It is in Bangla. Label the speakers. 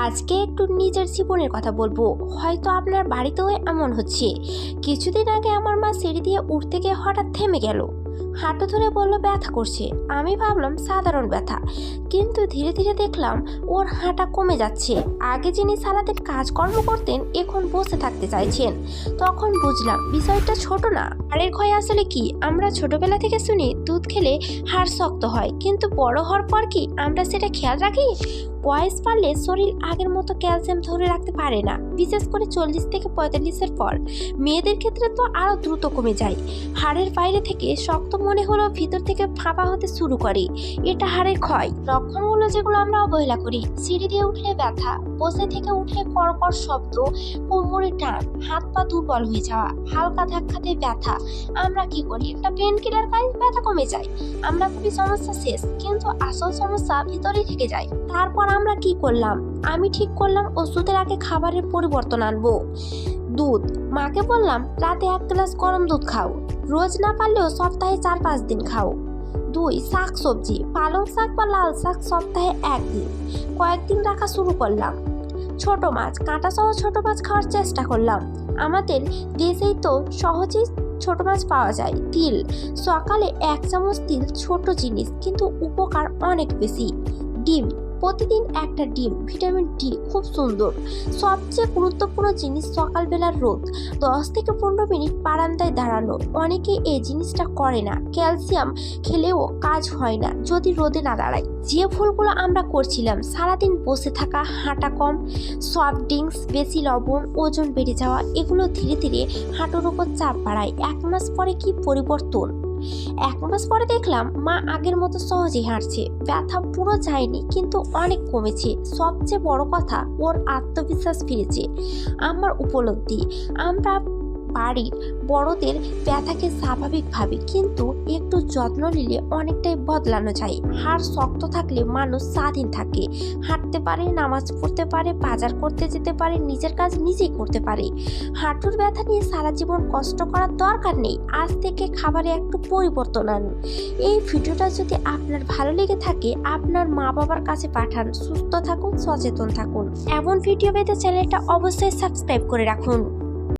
Speaker 1: আজকে একটু নিজের জীবনের কথা বলবো। হয়তো আপনার বাড়িতেও এমন হচ্ছে। কিছুদিন আগে আমার মা সিঁড়ি দিয়ে উঠতে গিয়ে হঠাৎ থেমে গেল। হাঁটু ধরে বলল ব্যথা করছে। আমি ভাবলাম সাধারণ ব্যথা, কিন্তু ধীরে ধীরে দেখলাম ওর হাঁটা কমে যাচ্ছে। আগে যিনি সারাদিন কাজকর্ম করতেন এখন বসে থাকতে চাইছেন। তখন বুঝলাম বিষয়টা ছোট না। হাড়ের ক্ষয় আসলে কি আমরা ছোটবেলা থেকে শুনি দুধ খেলে হাড় শক্ত হয়, কিন্তু বড় হওয়ার পর কি আমরা সেটা খেয়াল রাখি? বয়স বাড়লে শরীর আগের মতো ক্যালসিয়াম ধরে রাখতে পারে না, বিশেষ করে 40 থেকে 45-এর পর। মেয়েদের ক্ষেত্রে তো আরও দ্রুত কমে যায়। হাড়ের বাইরে থেকে শক্ত মনে হলেও ভিতর থেকে ফাঁপা হতে শুরু করে। এটা হাড়ের ক্ষয়। লক্ষণগুলো যেগুলো আমরা অবহেলা করি: সিঁড়ি দিয়ে উঠলে ব্যথা, বসে থেকে উঠলে কড়কড় শব্দ, কোমরে টান, হাত পা দুর্বল হয়ে যাওয়া, হালকা ধাক্কাতে ব্যথা। আমরা কি করি? একটা পেন কিলার খাই, ব্যথা কমে যায়। আমরা ভাবি সমস্যা শেষ, কিন্তু আসল সমস্যা ভিতরেই থেকে যায়। তারপর আমরা কি করলাম? আমি ঠিক করলাম ওষুধের আগে খাবারের পরিবর্তন আনবো। দুধ, মাকে বললাম রাতে 1 গ্লাস গরম দুধ খাও, রোজ না পারলেও সপ্তাহে 4-5 দিন খাও। 2, শাক সবজি, পালং শাক বা লাল শাক সপ্তাহে 1 দিন, কয়েকদিন রাখা শুরু করলাম। ছোট মাছ, কাঁটা সহ ছোট মাছ খাওয়ার চেষ্টা করলাম। আমাদের দেশেই তো সহজেই ছোট মাছ পাওয়া যায়। তিল, সকালে 1 চামচ তিল, ছোট জিনিস কিন্তু উপকার অনেক বেশি। ডিম, প্রতিদিন একটা ডিম, ভিটামিন ডি খুব সুন্দর। সবচেয়ে গুরুত্বপূর্ণ জিনিস সকালবেলার রোদ, 10 থেকে 15 মিনিট বারান্দায় দাঁড়ানো। অনেকে এই জিনিসটা করে না। ক্যালসিয়াম খেলেও কাজ হয় না যদি রোদে না দাঁড়ায়। যে ভুলগুলো আমরা করছিলাম, সারাদিন বসে থাকা, হাঁটা কম, সফট ড্রিঙ্কস, বেশি লবণ, ওজন বেড়ে যাওয়া, এগুলো ধীরে ধীরে হাঁটুর উপর চাপ বাড়ায়। 1 মাস পরে কি পরিবর্তন? 1 মাস পরে দেখলাম মা আগের মতো সহজেই হাঁটছে। ব্যথা পুরো যায়নি, কিন্তু অনেক কমেছে। সবচেয়ে বড় কথা, ওর আত্মবিশ্বাস ফিরেছে। আমার উপলব্ধি, আমরা বাড়ির বড়দের ব্যথাকে স্বাভাবিক ভাবে, কিন্তু একটু যত্ন নিলে অনেকটাই বদলানো যায়। হাড় শক্ত থাকলে মানুষ স্বাধীন থাকে, হাঁটতে পারে, নামাজ পড়তে পারে, বাজার করতে যেতে পারে, নিজের কাজ নিজেই করতে পারে। হাঁটুর ব্যথা নিয়ে সারা জীবন কষ্ট করার দরকার নেই। আজ থেকে খাবারে একটু পরিবর্তন আনুন। এই ভিডিওটা যদি আপনার ভালো লেগে থাকে, আপনার মা বাবার কাছে পাঠান। সুস্থ থাকুন, সচেতন থাকুন। এমন ভিডিও পেতে চ্যানেলটা অবশ্যই সাবস্ক্রাইব করে রাখুন।